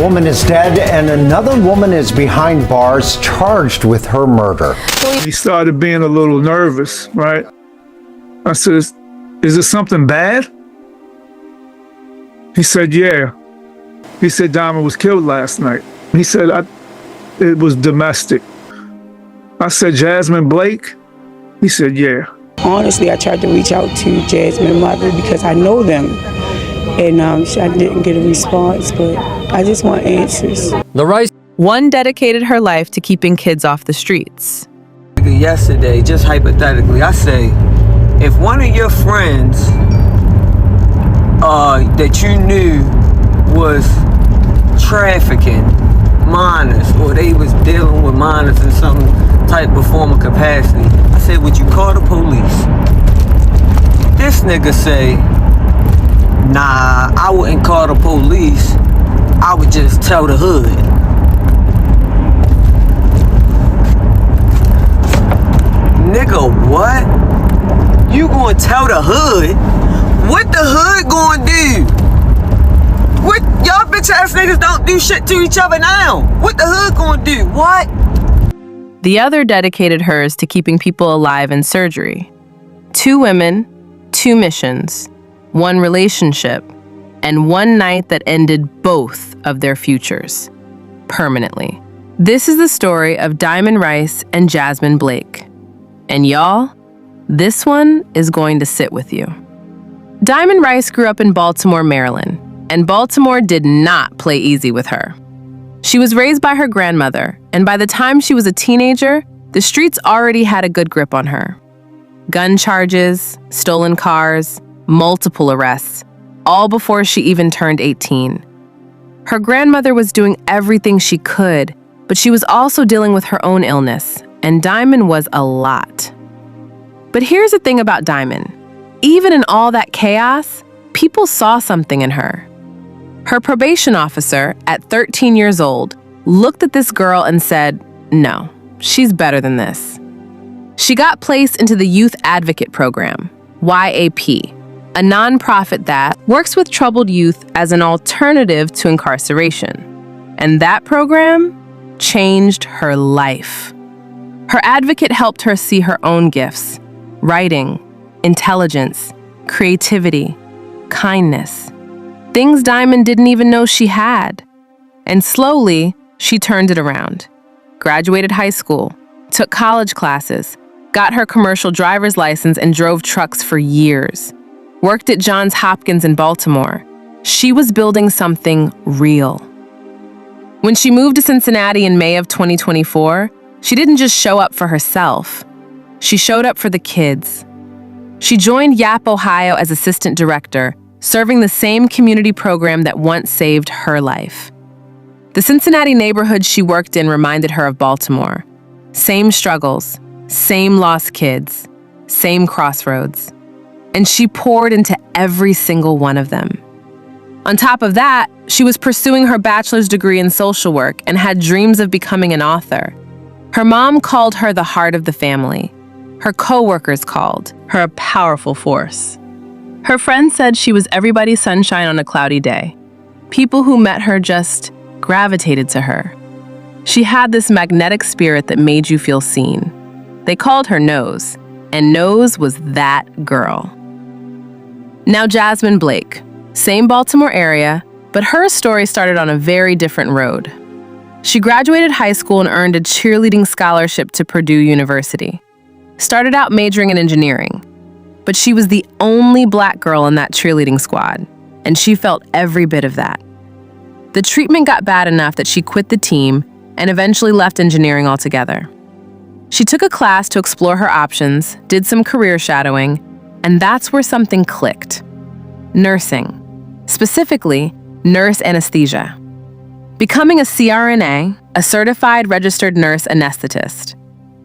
woman is dead and another woman is behind bars charged with her murder. He started being a little nervous, right? I said, is it something bad? He said, yeah. He said Diamond was killed last night. He said, it was domestic. I said, Jasmine Blake? He said, yeah. Honestly, I tried to reach out to Jasmine's mother because I know them. And I didn't get a response, but I just want answers. One dedicated her life to keeping kids off the streets. Yesterday, just hypothetically, I say, if one of your friends that you knew was trafficking minors, or they was dealing with minors in some type of form of capacity, I said, would you call the police? This nigga say, nah, I wouldn't call the police. I would just tell the hood. Nigga, what? You gonna tell the hood? What the hood gonna do? What? Y'all bitch ass niggas don't do shit to each other now. What the hood gonna do? What? The other dedicated hers to keeping people alive in surgery. 2 women, 2 missions, 1 relationship, and 1 night that ended both of their futures, permanently. This is the story of Diamond Rice and Jasmine Blake. And y'all, this one is going to sit with you. Diamond Rice grew up in Baltimore, Maryland, and Baltimore did not play easy with her. She was raised by her grandmother, and by the time she was a teenager, the streets already had a good grip on her. Gun charges, stolen cars, multiple arrests, all before she even turned 18. Her grandmother was doing everything she could, but she was also dealing with her own illness, and Diamond was a lot. But here's the thing about Diamond. Even in all that chaos, people saw something in her. Her probation officer, at 13 years old, looked at this girl and said, no, she's better than this. She got placed into the Youth Advocate Program, YAP, a nonprofit that works with troubled youth as an alternative to incarceration. And that program changed her life. Her advocate helped her see her own gifts: writing, intelligence, creativity, kindness. Things Diamond didn't even know she had. And slowly, she turned it around. Graduated high school, took college classes, got her commercial driver's license and drove trucks for years. Worked at Johns Hopkins in Baltimore. She was building something real. When she moved to Cincinnati in May of 2024, she didn't just show up for herself. She showed up for the kids. She joined YAP Ohio as assistant director, serving the same community program that once saved her life. The Cincinnati neighborhood she worked in reminded her of Baltimore. Same struggles, same lost kids, same crossroads. And she poured into every single one of them. On top of that, she was pursuing her bachelor's degree in social work and had dreams of becoming an author. Her mom called her the heart of the family. Her coworkers called her a powerful force. Her friends said she was everybody's sunshine on a cloudy day. People who met her just gravitated to her. She had this magnetic spirit that made you feel seen. They called her Nose, and Nose was that girl. Now Jasmine Blake, same Baltimore area, but her story started on a very different road. She graduated high school and earned a cheerleading scholarship to Purdue University. Started out majoring in engineering, but she was the only Black girl in that cheerleading squad, and she felt every bit of that. The treatment got bad enough that she quit the team and eventually left engineering altogether. She took a class to explore her options, did some career shadowing, and that's where something clicked. Nursing, specifically nurse anesthesia. Becoming a CRNA, a certified registered nurse anesthetist.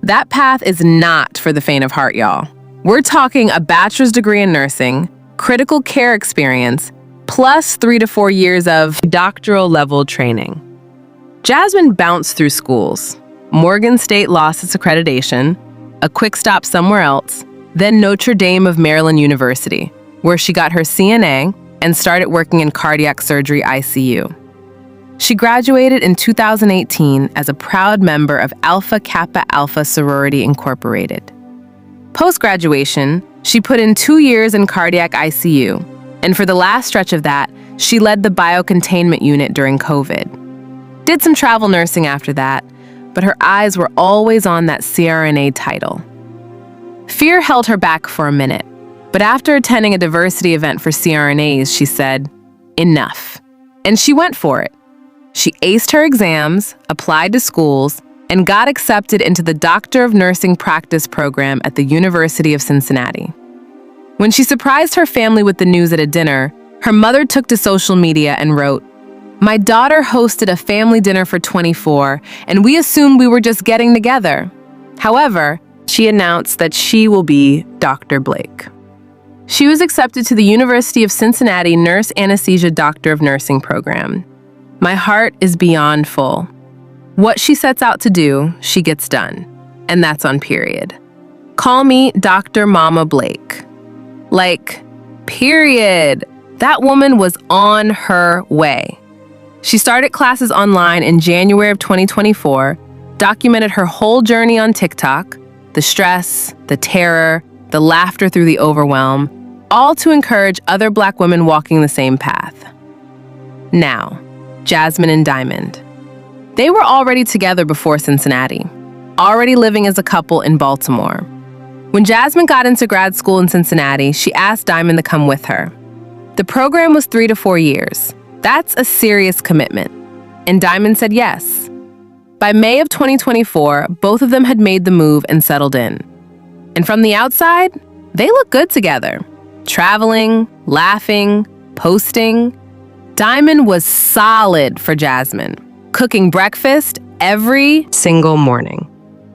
That path is not for the faint of heart, y'all. We're talking a bachelor's degree in nursing, critical care experience, plus 3 to 4 years of doctoral level training. Jasmine bounced through schools. Morgan State lost its accreditation, a quick stop somewhere else, then Notre Dame of Maryland University, where she got her CNA and started working in cardiac surgery ICU. She graduated in 2018 as a proud member of Alpha Kappa Alpha Sorority Incorporated. Post-graduation, she put in 2 years in cardiac ICU, and for the last stretch of that, she led the biocontainment unit during COVID. Did some travel nursing after that, but her eyes were always on that CRNA title. Fear held her back for a minute, but after attending a diversity event for CRNAs, she said, "Enough." And she went for it. She aced her exams, applied to schools, and got accepted into the Doctor of Nursing practice program at the University of Cincinnati. When she surprised her family with the news at a dinner, her mother took to social media and wrote, "My daughter hosted a family dinner for 24, and we assumed we were just getting together." However, she announced that she will be Dr. Blake. She was accepted to the University of Cincinnati Nurse Anesthesia Doctor of Nursing program. My heart is beyond full. What she sets out to do, she gets done. And that's on period. Call me Dr. Mama Blake. Like, period. That woman was on her way. She started classes online in January of 2024, documented her whole journey on TikTok, the stress, the terror, the laughter through the overwhelm, all to encourage other Black women walking the same path. Now, Jasmine and Diamond. They were already together before Cincinnati, already living as a couple in Baltimore. When Jasmine got into grad school in Cincinnati, she asked Diamond to come with her. The program was 3 to 4 years. That's a serious commitment. And Diamond said yes. By May of 2024, both of them had made the move and settled in. And from the outside, they look good together. Traveling, laughing, posting. Diamond was solid for Jasmine, cooking breakfast every single morning,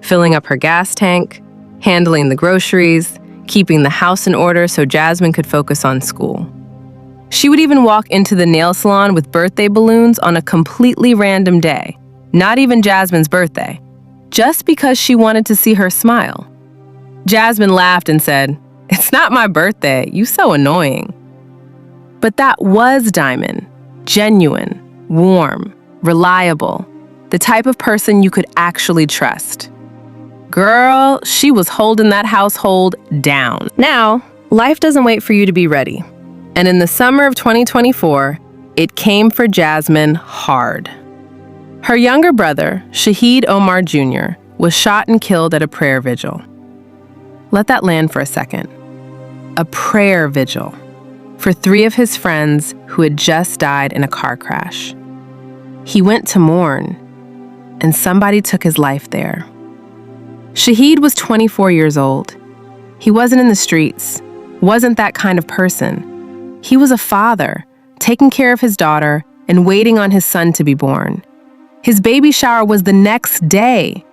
filling up her gas tank, handling the groceries, keeping the house in order so Jasmine could focus on school. She would even walk into the nail salon with birthday balloons on a completely random day, not even Jasmine's birthday, just because she wanted to see her smile. Jasmine laughed and said, "It's not my birthday, you so annoying." But that was Diamond. Genuine, warm, reliable, the type of person you could actually trust. Girl, she was holding that household down. Now, life doesn't wait for you to be ready. And in the summer of 2024, it came for Jasmine hard. Her younger brother, Shahid Omar Jr., was shot and killed at a prayer vigil. Let that land for a second. A prayer vigil for 3 of his friends who had just died in a car crash. He went to mourn, and somebody took his life there. Shahid was 24 years old. He wasn't in the streets, wasn't that kind of person. He was a father, taking care of his daughter and waiting on his son to be born. His baby shower was the next day.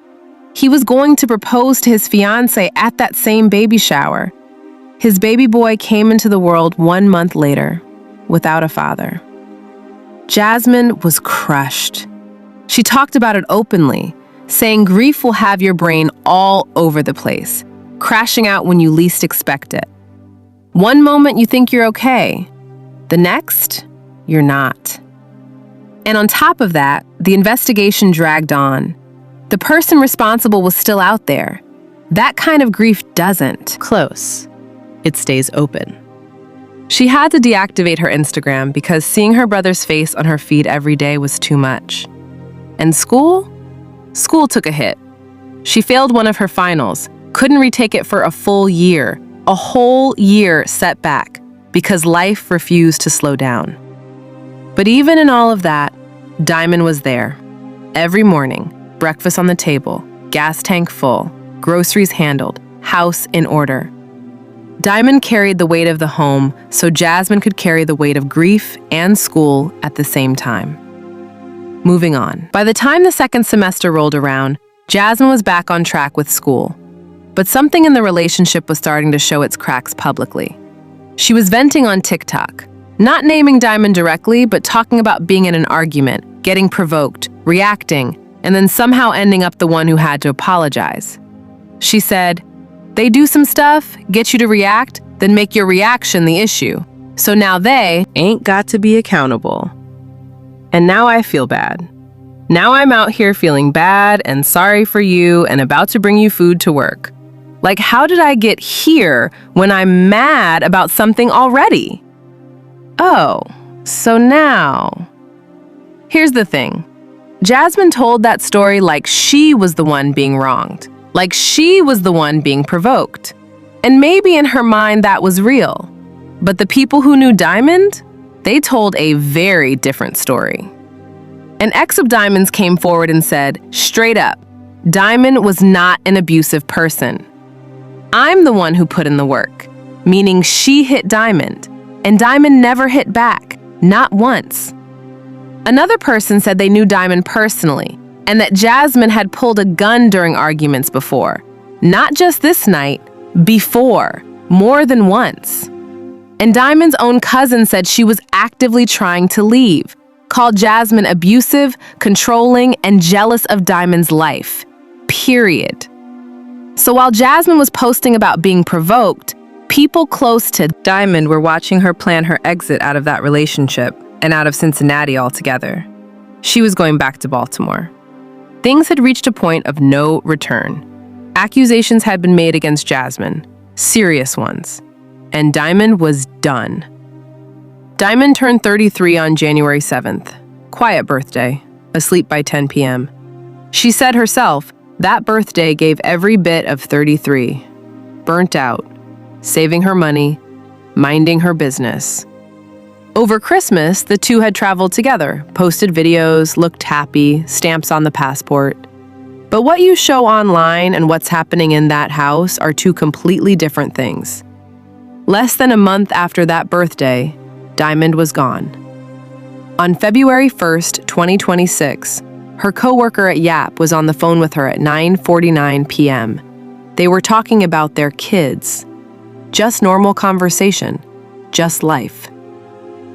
He was going to propose to his fiancée at that same baby shower. His baby boy came into the world 1 month later, without a father. Jasmine was crushed. She talked about it openly, saying grief will have your brain all over the place, crashing out when you least expect it. One moment you think you're okay, the next, you're not. And on top of that, the investigation dragged on. The person responsible was still out there. That kind of grief doesn't close. It stays open. She had to deactivate her Instagram because seeing her brother's face on her feed every day was too much. And school? School took a hit. She failed one of her finals, couldn't retake it for a full year, a whole year set back because life refused to slow down. But even in all of that, Diamond was there. Every morning, breakfast on the table, gas tank full, groceries handled, house in order. Diamond carried the weight of the home so Jasmine could carry the weight of grief and school at the same time. Moving on. By the time the second semester rolled around, Jasmine was back on track with school. But something in the relationship was starting to show its cracks publicly. She was venting on TikTok, not naming Diamond directly, but talking about being in an argument, getting provoked, reacting, and then somehow ending up the one who had to apologize. She said, "They do some stuff, get you to react, then make your reaction the issue. So now they ain't got to be accountable." And now I feel bad. Now I'm out here feeling bad and sorry for you and about to bring you food to work. Like, how did I get here when I'm mad about something already? Oh, so now. Here's the thing. Jasmine told that story like she was the one being wronged, like she was the one being provoked. And maybe in her mind that was real. But the people who knew Diamond, they told a very different story. An ex of Diamond's came forward and said, straight up, Diamond was not an abusive person. I'm the one who put in the work, meaning she hit Diamond, and Diamond never hit back, not once. Another person said they knew Diamond personally, and that Jasmine had pulled a gun during arguments before. Not just this night, before, more than once. And Diamond's own cousin said she was actively trying to leave, called Jasmine abusive, controlling, and jealous of Diamond's life. Period. So while Jasmine was posting about being provoked, people close to Diamond were watching her plan her exit out of that relationship and out of Cincinnati altogether. She was going back to Baltimore. Things had reached a point of no return. Accusations had been made against Jasmine, serious ones, and Diamond was done. Diamond turned 33 on January 7th. Quiet birthday, asleep by 10 p.m. She said herself, that birthday gave every bit of 33. Burnt out, saving her money, minding her business. Over Christmas, the two had traveled together, posted videos, looked happy, stamps on the passport. But what you show online and what's happening in that house are two completely different things. Less than a month after that birthday, Diamond was gone. On February 1st, 2026, her coworker at Yap was on the phone with her at 9:49 p.m. They were talking about their kids. Just normal conversation, just life.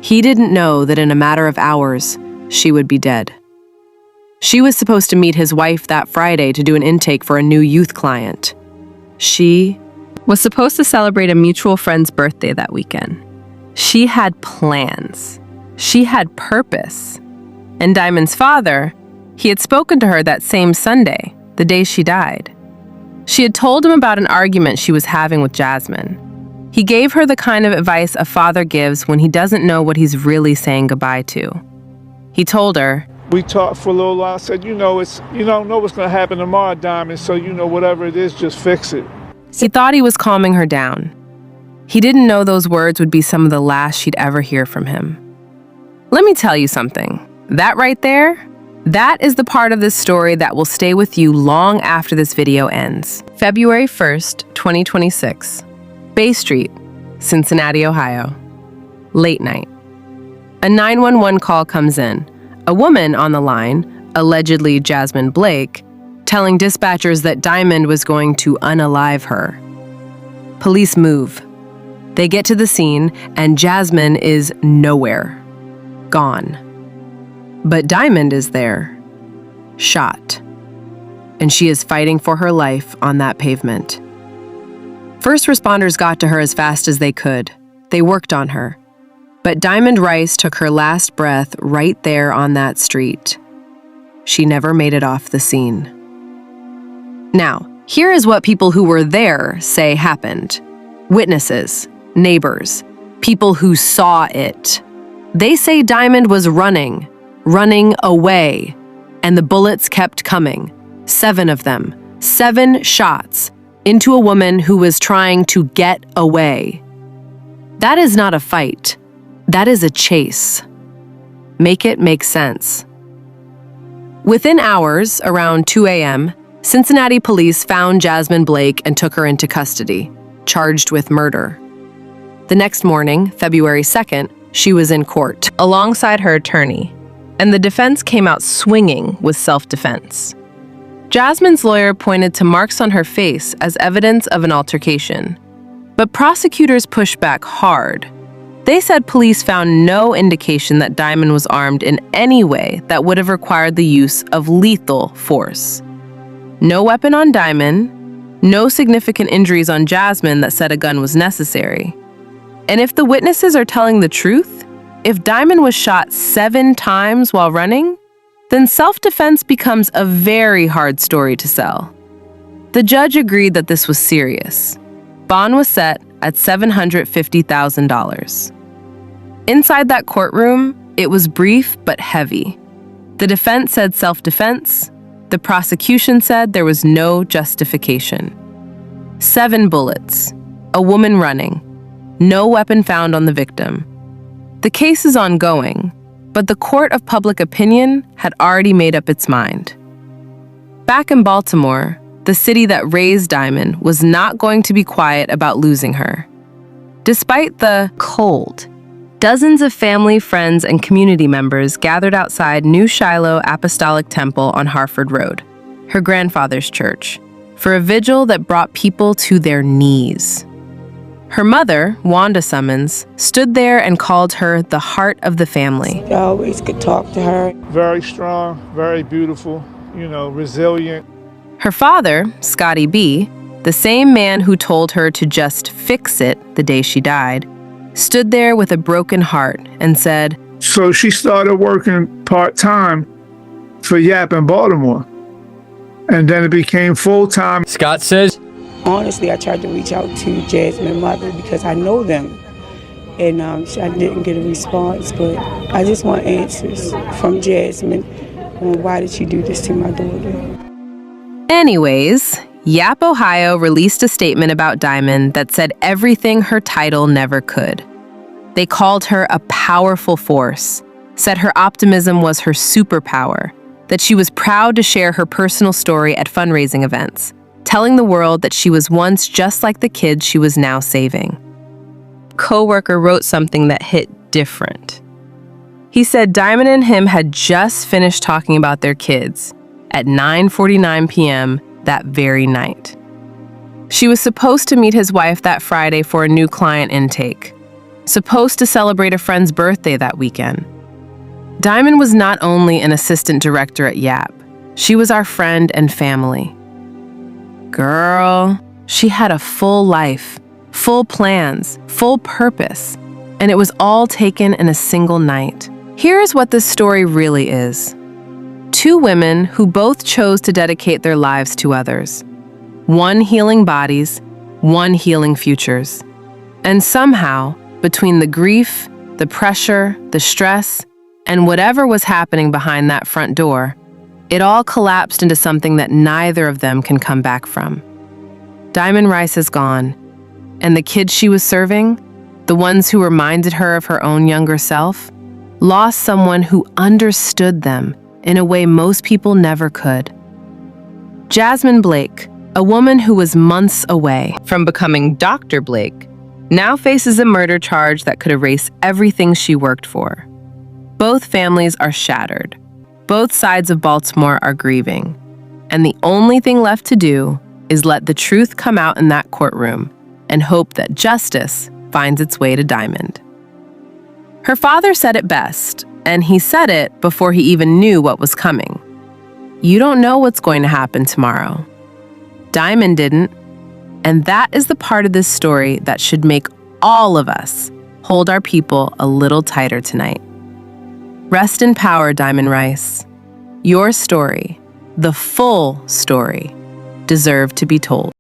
He didn't know that in a matter of hours, she would be dead. She was supposed to meet his wife that Friday to do an intake for a new youth client. She was supposed to celebrate a mutual friend's birthday that weekend. She had plans. She had purpose. And Diamond's father, he had spoken to her that same Sunday, the day she died. She had told him about an argument she was having with Jasmine. He gave her the kind of advice a father gives when he doesn't know what he's really saying goodbye to. He told her, We talked for a little while. I said, you don't know what's going to happen tomorrow, Diamond, so whatever it is, just fix it. He thought he was calming her down. He didn't know those words would be some of the last she'd ever hear from him. Let me tell you something. That right there, that is the part of this story that will stay with you long after this video ends. February 1st, 2026. Bay Street, Cincinnati, Ohio. Late night. A 911 call comes in. A woman on the line, allegedly Jasmine Blake, telling dispatchers that Diamond was going to unalive her. Police move. They get to the scene, and Jasmine is nowhere. Gone. But Diamond is there. Shot. And she is fighting for her life on that pavement. First responders got to her as fast as they could. They worked on her. But Diamond Rice took her last breath right there on that street. She never made it off the scene. Now, here is what people who were there say happened. Witnesses, neighbors, people who saw it. They say Diamond was running away, and the bullets kept coming. 7 of them, 7 shots, into a woman who was trying to get away. That is not a fight. That is a chase. Make it make sense. Within hours, around 2 a.m., Cincinnati police found Jasmine Blake and took her into custody, charged with murder. The next morning, February 2nd, she was in court, alongside her attorney, and the defense came out swinging with self-defense. Jasmine's lawyer pointed to marks on her face as evidence of an altercation, but prosecutors pushed back hard. They said police found no indication that Diamond was armed in any way that would have required the use of lethal force. No weapon on Diamond, no significant injuries on Jasmine that said a gun was necessary. And if the witnesses are telling the truth, If Diamond was shot 7 times while running, then self-defense becomes a very hard story to sell. The judge agreed that this was serious. Bond was set at $750,000. Inside that courtroom, it was brief but heavy. The defense said self-defense. The prosecution said there was no justification. 7 bullets, a woman running, no weapon found on the victim. The case is ongoing, but the court of public opinion had already made up its mind. Back in Baltimore, the city that raised Diamond was not going to be quiet about losing her. Despite the cold, dozens of family, friends, and community members gathered outside New Shiloh Apostolic Temple on Harford Road, her grandfather's church, for a vigil that brought people to their knees. Her mother, Wanda Summons, stood there and called her the heart of the family. I always could talk to her. Very strong, very beautiful, resilient. Her father, Scotty B., the same man who told her to just fix it the day she died, stood there with a broken heart and said, So she started working part-time for Yap in Baltimore. And then it became full-time. Scott says, Honestly, I tried to reach out to Jasmine's mother because I know them. And I didn't get a response, but I just want answers from Jasmine on why did she do this to my daughter. Anyways, Yap Ohio released a statement about Diamond that said everything her title never could. They called her a powerful force, said her optimism was her superpower, that she was proud to share her personal story at fundraising events, telling the world that she was once just like the kids she was now saving. A coworker wrote something that hit different. He said Diamond and him had just finished talking about their kids at 9:49 p.m. that very night. She was supposed to meet his wife that Friday for a new client intake, supposed to celebrate a friend's birthday that weekend. Diamond was not only an assistant director at Yap, she was our friend and family. Girl, she had a full life, full plans, full purpose, and it was all taken in a single night. Here is what this story really is. 2 women who both chose to dedicate their lives to others. One healing bodies, one healing futures. And somehow, between the grief, the pressure, the stress, and whatever was happening behind that front door, it all collapsed into something that neither of them can come back from. Diamond Rice is gone, and the kids she was serving, the ones who reminded her of her own younger self, lost someone who understood them in a way most people never could. Jasmine Blake, a woman who was months away from becoming Dr. Blake, now faces a murder charge that could erase everything she worked for. Both families are shattered. Both sides of Baltimore are grieving. And the only thing left to do is let the truth come out in that courtroom and hope that justice finds its way to Diamond. Her father said it best, and he said it before he even knew what was coming. You don't know what's going to happen tomorrow. Diamond didn't, and that is the part of this story that should make all of us hold our people a little tighter tonight. Rest in power, Diamond Rice. Your story, the full story, deserved to be told.